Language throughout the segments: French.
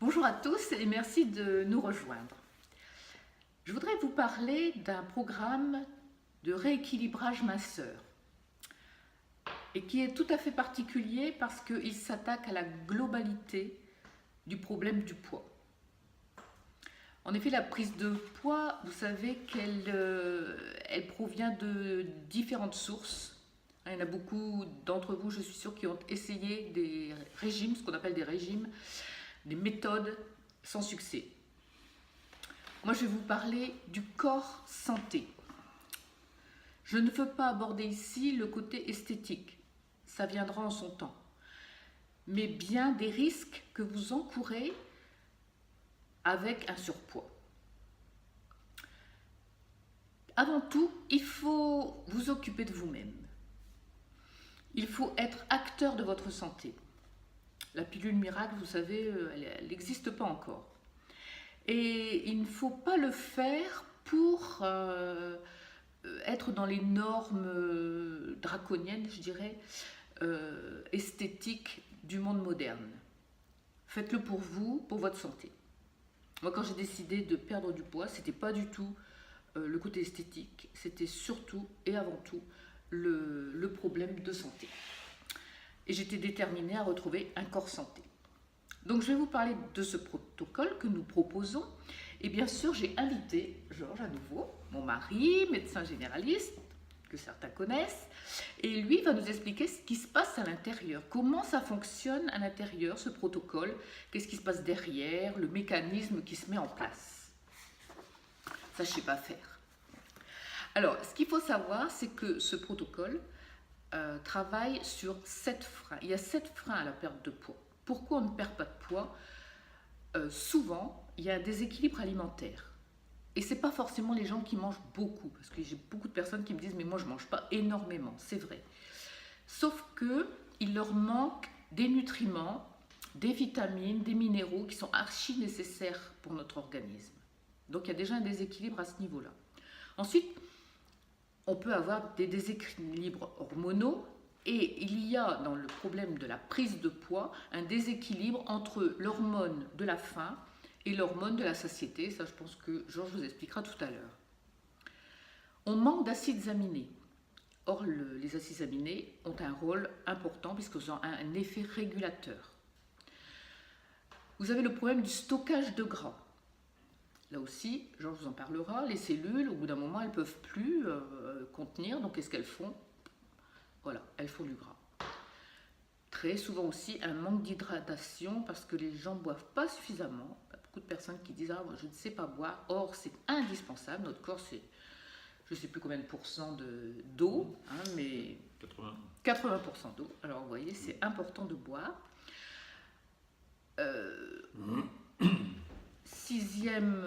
Bonjour à tous et merci de nous rejoindre. Je voudrais vous parler d'un programme de rééquilibrage minceur et qui est tout à fait particulier parce qu'il s'attaque à la globalité du problème du poids. En effet, la prise de poids, vous savez qu'elle provient de différentes sources. Il y en a beaucoup d'entre vous, je suis sûre, qui ont essayé des régimes, ce qu'on appelle des régimes, des méthodes sans succès. Moi, je vais vous parler du corps santé. Je ne veux pas aborder ici le côté esthétique, ça viendra en son temps, mais bien des risques que vous encourez avec un surpoids. Avant tout, il faut vous occuper de vous-même. Il faut être acteur de votre santé. La pilule miracle, vous savez, elle n'existe pas encore. Et il ne faut pas le faire pour être dans les normes draconiennes, je dirais, esthétiques du monde moderne. Faites-le pour vous, pour votre santé. Moi, quand j'ai décidé de perdre du poids, ce n'était pas du tout le côté esthétique, c'était surtout et avant tout le problème de santé. Et j'étais déterminée à retrouver un corps santé. Donc je vais vous parler de ce protocole que nous proposons. Et bien sûr, j'ai invité Georges à nouveau, mon mari, médecin généraliste, que certains connaissent. Et lui va nous expliquer ce qui se passe à l'intérieur, comment ça fonctionne à l'intérieur, ce protocole, qu'est-ce qui se passe derrière, le mécanisme qui se met en place. Ça, je ne sais pas faire. Alors, ce qu'il faut savoir, c'est que ce protocole travaille sur 7 freins. Il y a 7 freins à la perte de poids. Pourquoi on ne perd pas de poids? Souvent, il y a un déséquilibre alimentaire. Et ce n'est pas forcément les gens qui mangent beaucoup, parce que j'ai beaucoup de personnes qui me disent « mais moi je ne mange pas énormément », c'est vrai. Sauf qu'il leur manque des nutriments, des vitamines, des minéraux qui sont archi nécessaires pour notre organisme. Donc il y a déjà un déséquilibre à ce niveau-là. Ensuite, on peut avoir des déséquilibres hormonaux et il y a dans le problème de la prise de poids un déséquilibre entre l'hormone de la faim et l'hormone de la satiété. Ça, je pense que Georges vous expliquera tout à l'heure. On manque d'acides aminés. Or, les acides aminés ont un rôle important puisqu'ils ont un effet régulateur. Vous avez le problème du stockage de gras. Là aussi, Georges vous en parlera, les cellules, au bout d'un moment, elles ne peuvent plus contenir. Donc, qu'est-ce qu'elles font? Voilà, elles font du gras. Très souvent aussi, un manque d'hydratation parce que les gens ne boivent pas suffisamment. Il y a beaucoup de personnes qui disent « Ah, moi, je ne sais pas boire ». Or, c'est indispensable. Notre corps, c'est, je ne sais plus combien de pourcents d'eau, mais 80% d'eau. Alors, vous voyez, c'est important de boire. Sixième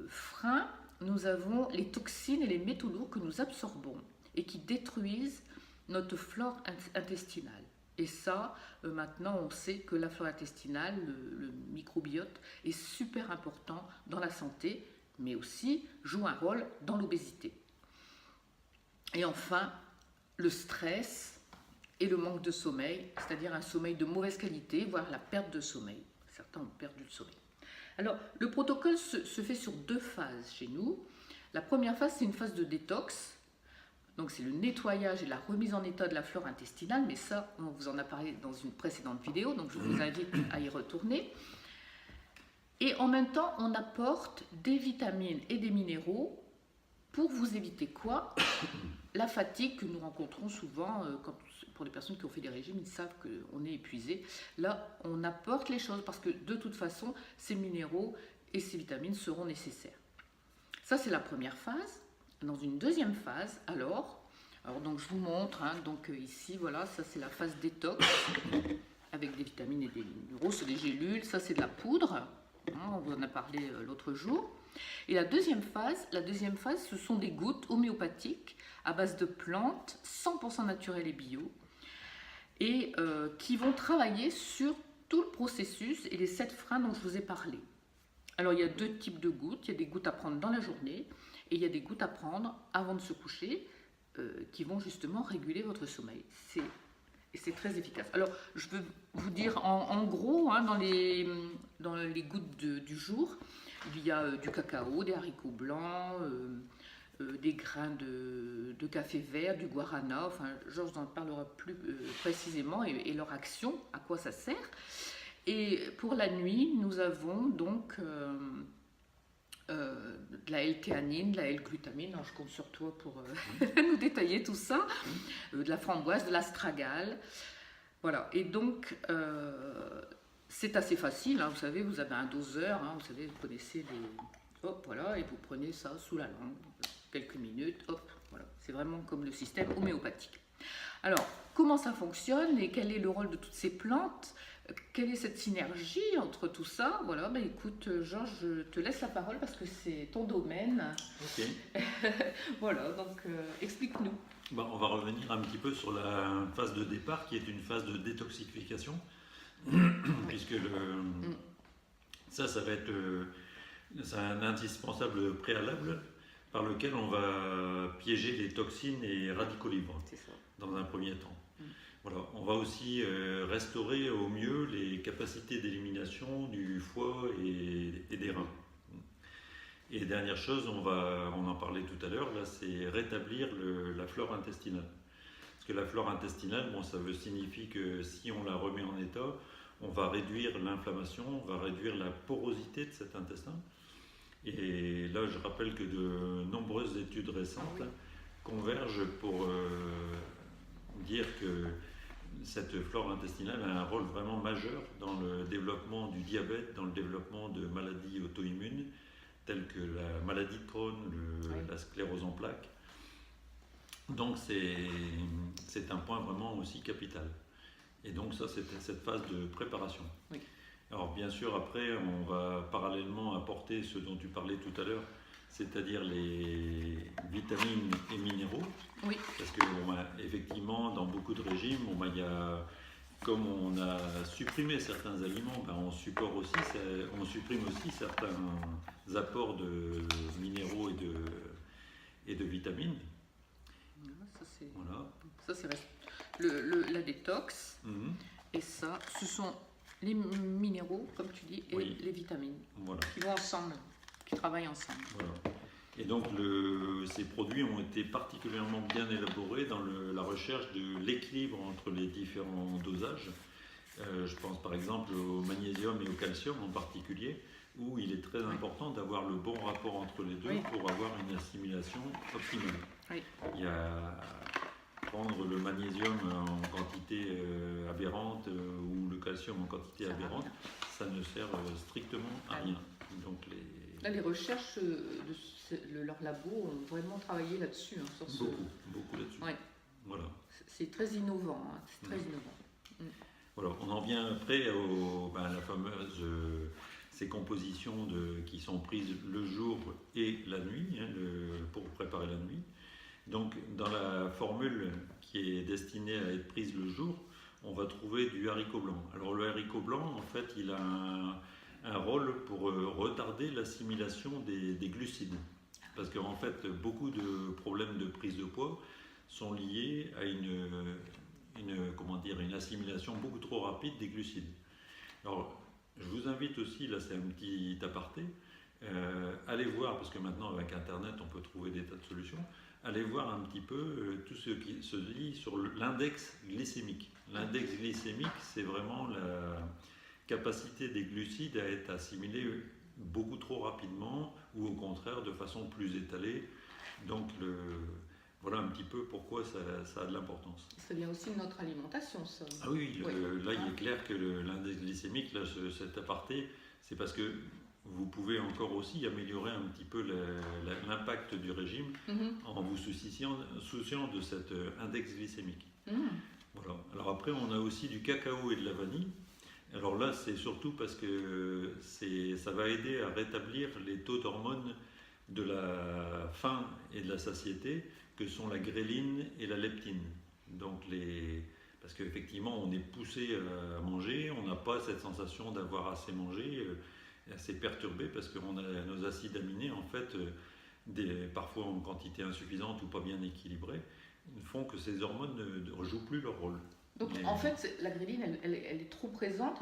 frein, nous avons les toxines et les métaux lourds que nous absorbons et qui détruisent notre flore intestinale. Et ça, maintenant, on sait que la flore intestinale, le microbiote, est super important dans la santé, mais aussi joue un rôle dans l'obésité. Et enfin, le stress et le manque de sommeil, c'est-à-dire un sommeil de mauvaise qualité, voire la perte de sommeil. Certains ont perdu le sommeil. Alors, le protocole se fait sur 2 phases chez nous. La première phase, c'est une phase de détox. Donc, c'est le nettoyage et la remise en état de la flore intestinale. Mais ça, on vous en a parlé dans une précédente vidéo. Donc, je vous invite à y retourner. Et en même temps, on apporte des vitamines et des minéraux pour vous éviter quoi? La fatigue que nous rencontrons souvent pour les personnes qui ont fait des régimes, ils savent qu'on est épuisé. Là, on apporte les choses parce que de toute façon, ces minéraux et ces vitamines seront nécessaires. Ça, c'est la première phase. Dans une deuxième phase, alors donc je vous montre, donc ici, voilà, ça c'est la phase détox avec des vitamines et des minéraux, c'est des gélules, ça c'est de la poudre, on vous en a parlé l'autre jour. Et la deuxième phase, ce sont des gouttes homéopathiques à base de plantes 100% naturelles et bio et qui vont travailler sur tout le processus et les 7 freins dont je vous ai parlé. Alors il y a 2 types de gouttes, il y a des gouttes à prendre dans la journée et il y a des gouttes à prendre avant de se coucher qui vont justement réguler votre sommeil. C'est très efficace. Alors je veux vous dire en gros, dans les dans les gouttes du jour, il y a du cacao, des haricots blancs, des grains de café vert, du guarana. Enfin, Georges en parlera plus précisément et leur action, à quoi ça sert. Et pour la nuit, nous avons donc de la L-théanine, de la L-glutamine. Alors, je compte sur toi pour nous détailler tout ça. De la framboise, de l'astragale. Voilà. Et donc, c'est assez facile. Hein. Vous savez, vous avez un doseur. Hein. Vous savez, vous connaissez les... Hop, voilà. Et vous prenez ça sous la langue. Quelques minutes. Hop, voilà. C'est vraiment comme le système homéopathique. Alors, comment ça fonctionne et quel est le rôle de toutes ces plantes? Quelle est cette synergie entre tout ça? Voilà, bah écoute, Georges, je te laisse la parole parce que c'est ton domaine. Ok. Voilà, donc explique-nous. Bon, on va revenir un petit peu sur la phase de départ qui est une phase de détoxification, puisque ça va être c'est un indispensable préalable par lequel on va piéger les toxines et radicaux libres dans un premier temps. Voilà, on va aussi restaurer au mieux les capacités d'élimination du foie et des reins. Et dernière chose, on en parlait tout à l'heure, là, c'est rétablir la flore intestinale. Parce que la flore intestinale, bon, ça signifie que si on la remet en état, on va réduire l'inflammation, on va réduire la porosité de cet intestin. Et là, je rappelle que de nombreuses études récentes convergent pour dire que cette flore intestinale a un rôle vraiment majeur dans le développement du diabète, dans le développement de maladies auto-immunes, telles que la maladie de Crohn, la sclérose en plaques. Donc c'est un point vraiment aussi capital. Et donc ça, c'est cette phase de préparation. Oui. Alors bien sûr, après, on va parallèlement apporter ce dont tu parlais tout à l'heure, c'est-à-dire les vitamines et minéraux. Oui. Parce que effectivement, dans beaucoup de régimes, comme on a supprimé certains aliments, on supprime aussi certains apports de minéraux et de vitamines. Ça, c'est la détox. Et ça, ce sont les minéraux, comme tu dis, et les vitamines qui vont ensemble, qui travaillent ensemble. Voilà. Et donc ces produits ont été particulièrement bien élaborés dans la recherche de l'équilibre entre les différents dosages. Je pense par exemple au magnésium et au calcium en particulier, où il est très important d'avoir le bon rapport entre les deux pour avoir une assimilation optimale. Oui. Il y a prendre le magnésium en quantité aberrante ou le calcium en quantité aberrante, ça ne sert strictement à rien. Donc Là, les recherches de leur labo ont vraiment travaillé là-dessus. Hein, beaucoup là-dessus. Ouais. Voilà. C'est très innovant. Hein, c'est très innovant. Voilà, on en vient après à la fameuse ces compositions qui sont prises le jour et la nuit, pour préparer la nuit. Donc dans la formule qui est destinée à être prise le jour, on va trouver du haricot blanc. Alors le haricot blanc, en fait, il a un rôle pour retarder l'assimilation des glucides. Parce qu'en fait, beaucoup de problèmes de prise de poids sont liés à une assimilation beaucoup trop rapide des glucides. Alors, je vous invite aussi, là c'est un petit aparté, allez voir, parce que maintenant avec Internet on peut trouver des tas de solutions, allez voir un petit peu tout ce qui se lit sur l'index glycémique. L'index glycémique, c'est vraiment la capacité des glucides à être assimilés beaucoup trop rapidement ou au contraire de façon plus étalée. Donc voilà un petit peu pourquoi ça a de l'importance. Ça vient aussi de notre alimentation, ça. Ah oui, là il est clair que l'index glycémique, là, cet aparté, c'est parce que vous pouvez encore aussi améliorer un petit peu l'impact du régime en vous souciant de cet index glycémique. Voilà. Alors après, on a aussi du cacao et de la vanille. Alors là, c'est surtout parce que ça va aider à rétablir les taux d'hormones de la faim et de la satiété, que sont la gréline et la leptine. Donc parce qu'effectivement, on est poussé à manger, on n'a pas cette sensation d'avoir assez mangé, assez perturbé, parce qu'on a nos acides aminés, en fait, parfois en quantité insuffisante ou pas bien équilibrée, font que ces hormones ne jouent plus leur rôle. Donc en fait, la gréline, elle est trop présente,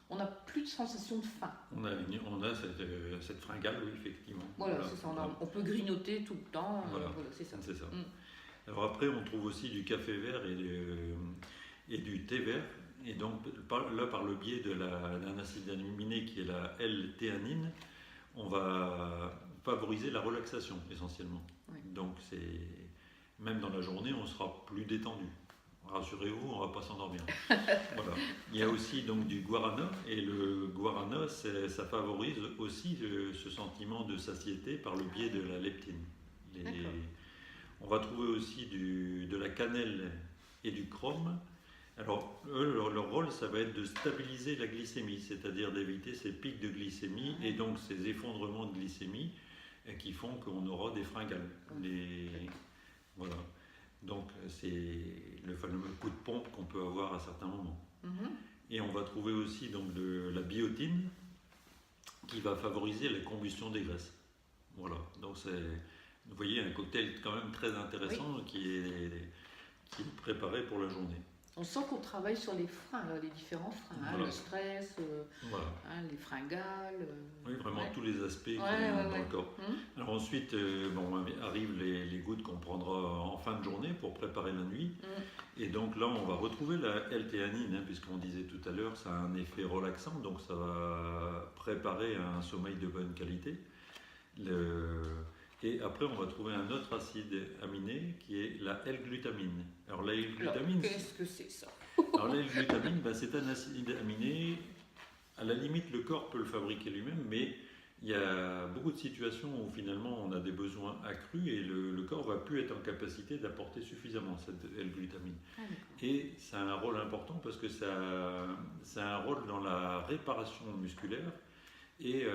on n'a plus de sensation de faim. On a cette fringale, oui, effectivement. Voilà, c'est ça. On peut grignoter tout le temps. Voilà, c'est ça. C'est ça. Alors après, on trouve aussi du café vert et du thé vert. Et donc là, par le biais d'un acide aminé qui est la L-théanine, on va favoriser la relaxation essentiellement. Oui. Donc même dans la journée, on sera plus détendu. Rassurez-vous, on ne va pas s'endormir. Voilà. Il y a aussi donc du guarana, et le guarana, ça favorise aussi ce sentiment de satiété par le biais de la leptine. On va trouver aussi de la cannelle et du chrome. Alors, eux, leur rôle, ça va être de stabiliser la glycémie, c'est-à-dire d'éviter ces pics de glycémie et donc ces effondrements de glycémie qui font qu'on aura des fringales. Voilà. Donc, c'est le fameux coup de pompe qu'on peut avoir à certains moments. Et on va trouver aussi donc, de la biotine qui va favoriser la combustion des graisses. Voilà. Donc, vous voyez, un cocktail quand même très intéressant qui est préparé pour la journée. On sent qu'on travaille sur les freins, là, les différents freins, voilà. Le stress, les fringales. Oui, vraiment tous les aspects qui sont dans le corps. Alors ensuite, arrivent les gouttes qu'on prendra en fin de journée pour préparer la nuit. Et donc là, on va retrouver la L-théanine, puisqu'on disait tout à l'heure, ça a un effet relaxant, donc ça va préparer un sommeil de bonne qualité. Et après, on va trouver un autre acide aminé qui est la L-glutamine. Alors, la L-glutamine, qu'est-ce que c'est ça? Alors, la L-glutamine, c'est un acide aminé. À la limite, le corps peut le fabriquer lui-même, mais il y a beaucoup de situations où finalement on a des besoins accrus et le corps ne va plus être en capacité d'apporter suffisamment cette L-glutamine. Et ça a un rôle important parce que ça a un rôle dans la réparation musculaire. Et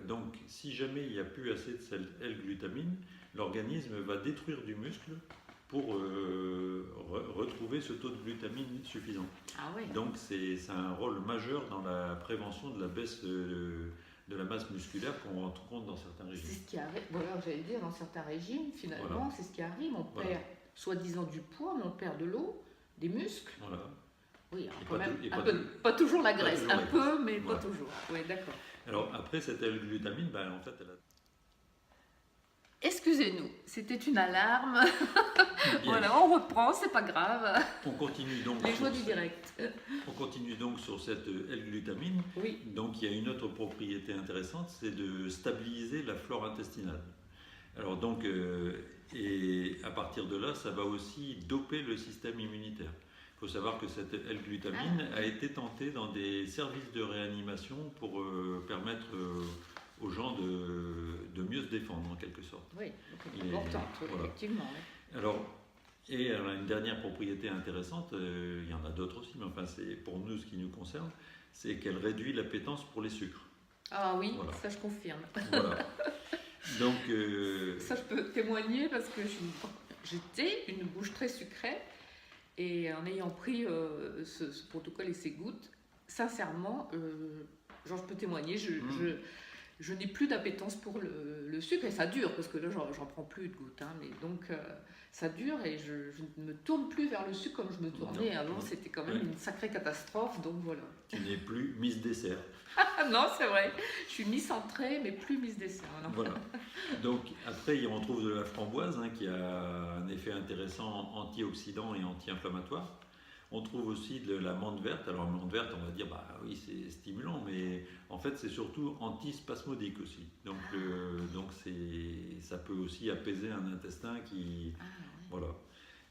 donc, si jamais il n'y a plus assez de cette L-glutamine, l'organisme va détruire du muscle pour retrouver ce taux de glutamine suffisant. Donc, ça a un rôle majeur dans la prévention de la baisse de la masse musculaire qu'on rencontre dans certains régimes. C'est ce qui arrive, j'allais dire, dans certains régimes, finalement, c'est ce qui arrive. On perd soi-disant du poids, mais on perd de l'eau, des muscles. Voilà. Oui, pas toujours la graisse, un peu, mais pas toujours. Oui, d'accord. Alors après cette L-glutamine, en fait, elle a... Excusez-nous, c'était une alarme. Voilà, on reprend, c'est pas grave. On continue donc. Les joies du direct. On continue donc sur cette L-glutamine. Oui. Donc il y a une autre propriété intéressante, c'est de stabiliser la flore intestinale. Alors donc, et à partir de là, ça va aussi doper le système immunitaire. Il faut savoir que cette L-glutamine a été tentée dans des services de réanimation pour permettre aux gens de mieux se défendre en quelque sorte. Oui, c'est important, effectivement. Oui. Alors, et elle a une dernière propriété intéressante, il y en a d'autres aussi, mais enfin c'est pour nous ce qui nous concerne, c'est qu'elle réduit l'appétence pour les sucres. Ah oui, ça je confirme. Voilà. Donc, ça je peux témoigner parce que j'étais une bouche très sucrée. Et en ayant pris ce protocole et ces gouttes, sincèrement, je peux témoigner, je n'ai plus d'appétence pour le sucre. Et ça dure, parce que là, j'en prends plus de gouttes. Mais donc, ça dure et je ne me tourne plus vers le sucre comme je me tournais avant. C'était quand même une sacrée catastrophe. Donc voilà. Tu n'es plus Miss Dessert. Non, c'est vrai. Je suis Miss Entrée, mais plus Miss Dessert. Non. Voilà. Donc après, on trouve de la framboise qui a un effet intéressant antioxydant et anti-inflammatoire. On trouve aussi de la menthe verte. Alors, la menthe verte, on va dire, oui, c'est stimulant, mais en fait, c'est surtout antispasmodique aussi. Donc, ça peut aussi apaiser un intestin qui... Voilà.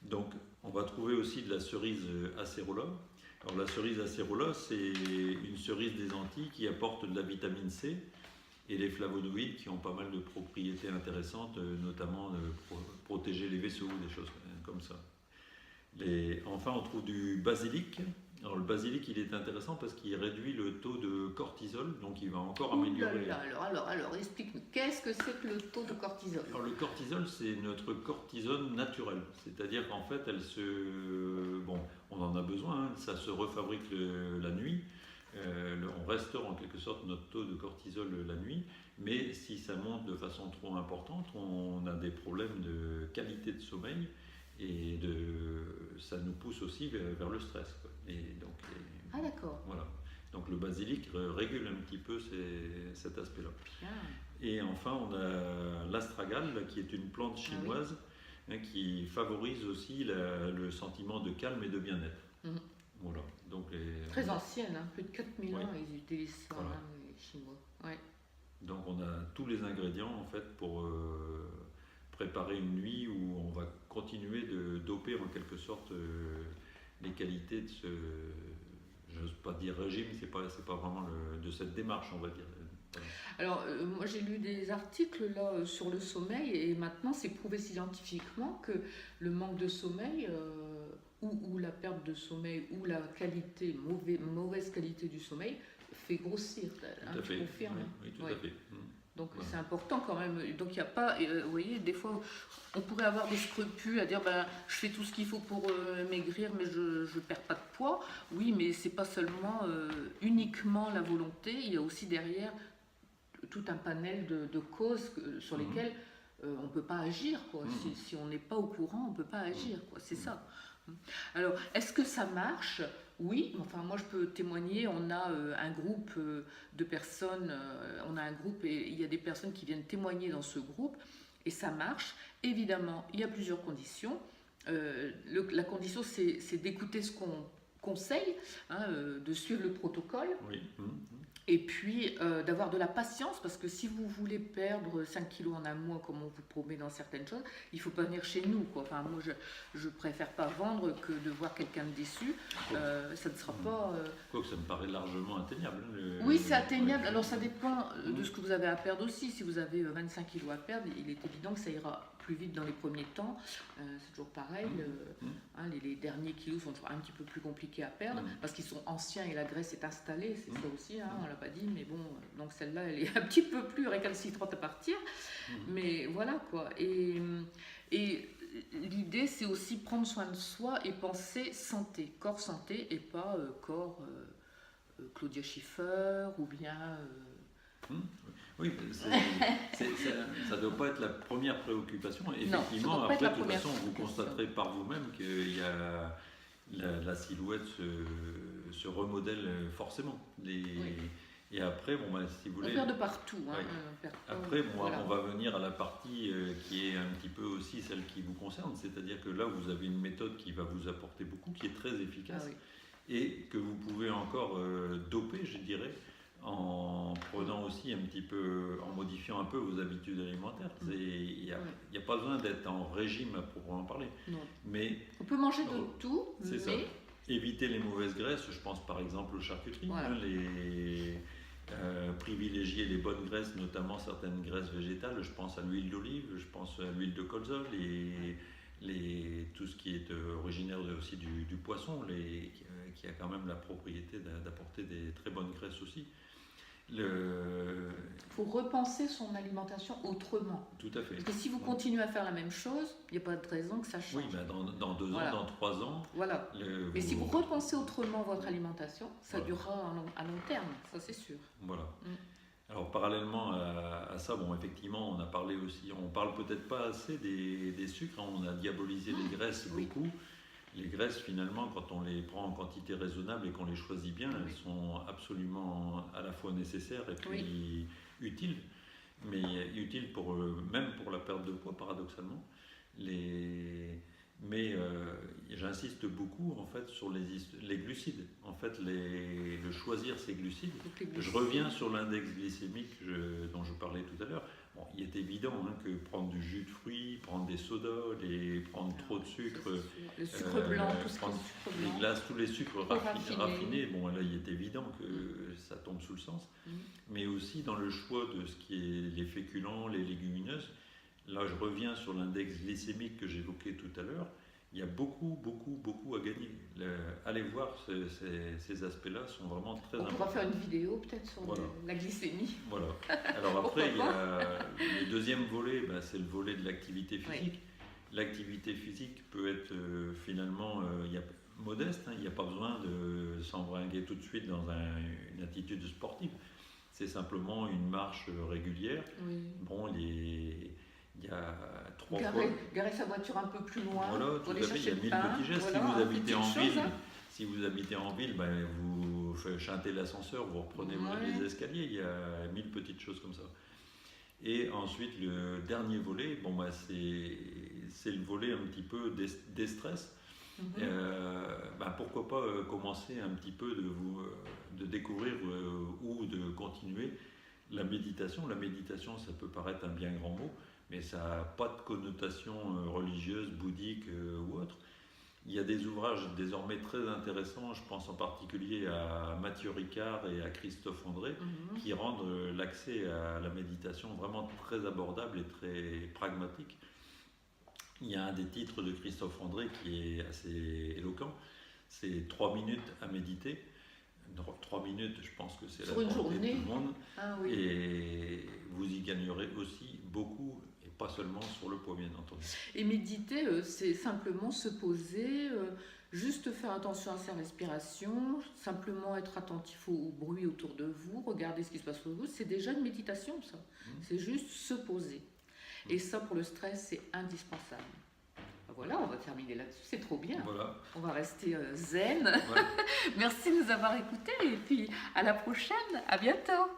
Donc, on va trouver aussi de la cerise acérola. Alors, la cerise acérola, c'est une cerise des Antilles qui apporte de la vitamine C et les flavonoïdes qui ont pas mal de propriétés intéressantes, notamment protéger les vaisseaux, des choses comme ça. Enfin, on trouve du basilic. Alors, le basilic, il est intéressant parce qu'il réduit le taux de cortisol, donc il va encore améliorer... Alors, explique-nous, qu'est-ce que c'est que le taux de cortisol? Alors, le cortisol, c'est notre cortisone naturelle, c'est-à-dire qu'en fait, on en a besoin, ça se refabrique la nuit, on restaure en quelque sorte notre taux de cortisol la nuit, mais si ça monte de façon trop importante, on a des problèmes de qualité de sommeil, et ça nous pousse aussi vers le stress. Et donc, d'accord. Voilà. Donc le basilic régule un petit peu cet aspect-là. Bien. Et enfin, on a l'astragale, qui est une plante chinoise qui favorise aussi le sentiment de calme et de bien-être. Mhm. Voilà. Donc Très ancienne, hein, plus de 4000 ans, ils utilisent ça, Voilà. les Chinois. Ouais. Donc on a tous les ingrédients en fait pour préparer une nuit où on va continuer de doper en quelque sorte les qualités de ce, j'ose pas dire régime, c'est pas vraiment de cette démarche, on va dire. Voilà. Alors, moi j'ai lu des articles là sur le sommeil et maintenant c'est prouvé scientifiquement que le manque de sommeil ou la perte de sommeil ou la qualité, mauvaise qualité du sommeil fait grossir. Tout à fait. Tu confirmes, hein? Oui, tout Ouais. à fait. Donc Voilà. c'est important quand même. Donc il n'y a pas, vous voyez, des fois on pourrait avoir des scrupules à dire ben, je fais tout ce qu'il faut pour maigrir mais je ne perds pas de poids. Oui, mais c'est pas seulement uniquement la volonté, il y a aussi derrière tout un panel de causes sur lesquelles on ne peut pas agir. Quoi. Si on n'est pas au courant, on ne peut pas agir. Quoi. C'est ça. Alors, est-ce que ça marche? Oui, enfin moi je peux témoigner, on a un groupe de personnes, on a un groupe et il y a des personnes qui viennent témoigner dans ce groupe et ça marche. Évidemment, il y a plusieurs conditions. La condition c'est d'écouter ce qu'on conseille, hein, de suivre le protocole. Oui. Et puis d'avoir de la patience, parce que si vous voulez perdre 5 kilos en un mois, comme on vous promet dans certaines choses, il ne faut pas venir chez nous. Quoi. Enfin, moi, je préfère pas vendre que de voir quelqu'un de déçu. Ça ne sera pas... Quoique ça me paraît largement atteignable. Oui, c'est atteignable. Alors ça dépend de ce que vous avez à perdre aussi. Si vous avez 25 kilos à perdre, il est évident que ça ira plus vite dans les premiers temps. C'est toujours pareil. Hein, les derniers kilos sont toujours un petit peu plus compliqués à perdre parce qu'ils sont anciens et la graisse est installée. C'est ça aussi, hein, on l'a pas dit. Mais bon, donc celle-là, elle est un petit peu plus récalcitrante à partir. Mais voilà quoi. Et l'idée, c'est aussi prendre soin de soi et penser santé. Corps santé et pas corps... Claudia Schiffer ou bien... Oui, ça ne doit pas être la première préoccupation. Effectivement, non, après, de toute façon, vous constaterez par vous-même qu'il y a la silhouette se remodèle forcément. Et après, bon, si vous voulez... On perd de partout. Hein, après, voilà. on va venir à la partie qui est un petit peu aussi celle qui vous concerne. C'est-à-dire que là, vous avez une méthode qui va vous apporter beaucoup, qui est très efficace. Et que vous pouvez encore doper, je dirais, en prenant aussi un petit peu, en modifiant un peu vos habitudes alimentaires. Il n'y a pas besoin d'être en régime à proprement parler. Non. Mais on peut manger de tout, mais... ça. Éviter les mauvaises graisses, je pense par exemple aux charcuteries, voilà. Privilégier les bonnes graisses, notamment certaines graisses végétales, je pense à l'huile d'olive, je pense à l'huile de colza, tout ce qui est originaire aussi du poisson, qui a quand même la propriété d'apporter des très bonnes graisses aussi. Il faut repenser son alimentation autrement. Tout à fait. Parce que si vous continuez à faire la même chose, il n'y a pas de raison que ça change. Oui, ben dans 2 ans, dans 3 ans... Voilà. Mais si vous repensez autrement votre alimentation, ça durera à long terme, ça c'est sûr. Voilà. Alors parallèlement à ça, bon effectivement on a parlé aussi, on parle peut-être pas assez des sucres, hein, on a diabolisé les graisses beaucoup. Les graisses finalement quand on les prend en quantité raisonnable et qu'on les choisit bien, elles sont absolument à la fois nécessaires et puis utiles. Mais utiles même pour la perte de poids paradoxalement. Mais j'insiste beaucoup en fait sur les glucides. En fait, le choisir ces glucides. Je reviens sur l'index glycémique dont je parlais tout à l'heure. Bon, il est évident que prendre du jus de fruits, prendre des sodas, prendre trop de sucre, le sucre blanc, tout ce qui est sucre blanc, les glaces, tous les sucres raffinés, bon là il est évident que ça tombe sous le sens. Mais aussi dans le choix de ce qui est les féculents, les légumineuses. Là, je reviens sur l'index glycémique que j'évoquais tout à l'heure. Il y a beaucoup à gagner. Allez voir, ces aspects-là sont vraiment très importants. On pourra faire une vidéo peut-être sur la glycémie. Voilà. Alors après, il y a le deuxième volet, c'est le volet de l'activité physique. L'activité physique peut être finalement modeste. Il n'y a pas besoin de s'embringuer tout de suite dans une attitude sportive. C'est simplement une marche régulière. Bon, il y a 3 fois. Garer sa voiture un peu plus loin. Voilà, pour tout à fait. Il y a 1000 petits gestes. Voilà, si vous habitez en ville, Si vous habitez en ville, ben, vous chantez l'ascenseur, vous reprenez les escaliers, il y a 1000 petites choses comme ça. Et ensuite, le dernier volet, bon, ben, c'est le volet un petit peu des stress. Ben, pourquoi pas commencer un petit peu de découvrir ou de continuer la méditation. La méditation, ça peut paraître un bien grand mot, mais ça n'a pas de connotation religieuse, bouddhique ou autre. Il y a des ouvrages désormais très intéressants, je pense en particulier à Mathieu Ricard et à Christophe André, qui rendent l'accès à la méditation vraiment très abordable et très pragmatique. Il y a un des titres de Christophe André qui est assez éloquent, c'est 3 minutes à méditer. 3 minutes, je pense que c'est la volonté de tout le monde. Ah, oui. Et vous y gagnerez aussi beaucoup, et pas seulement sur le poids, bien entendu. Et méditer, c'est simplement se poser, juste faire attention à sa respiration, simplement être attentif au bruit autour de vous, regarder ce qui se passe autour de vous. C'est déjà une méditation, ça. C'est juste se poser. Et ça, pour le stress, c'est indispensable. Voilà, on va terminer là-dessus, c'est trop bien. Voilà. On va rester zen. Ouais. Merci de nous avoir écoutés et puis à la prochaine, à bientôt.